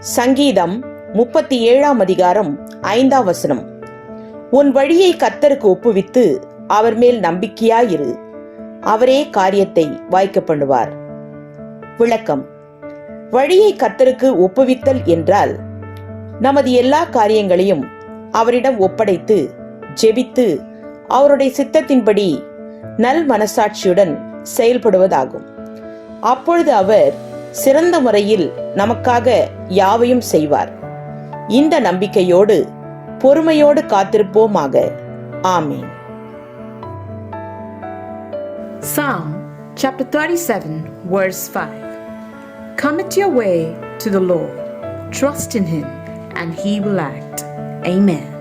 சங்கீதம் 37 அதிகாரம் 5 உன் வழியை கர்த்தருக்கு ஒப்புவித்து அவர் மேல் நம்பிக்கையாயிரு, அவரே காரியத்தை வாய்க்க பண்ணுவார். விளக்கம்: வழியை கர்த்தருக்கு ஒப்புவித்தல் என்றால் நமது எல்லா காரியங்களையும் அவரிடம் ஒப்படைத்து ஜெபித்து அவருடைய சித்தத்தின்படி நல் மனசாட்சியுடன் செயல்படுவதாகும். அப்பொழுது அவர் சிறந்த முறையில் நமக்காக யாவையும் செய்வார். இந்த நம்பிக்கையோடு பொறுமையோடு காத்திருப்போமாக. ஆமென். Psalm chapter 37 verse 5. Commit your way to the Lord, trust in Him, and He will act. Amen.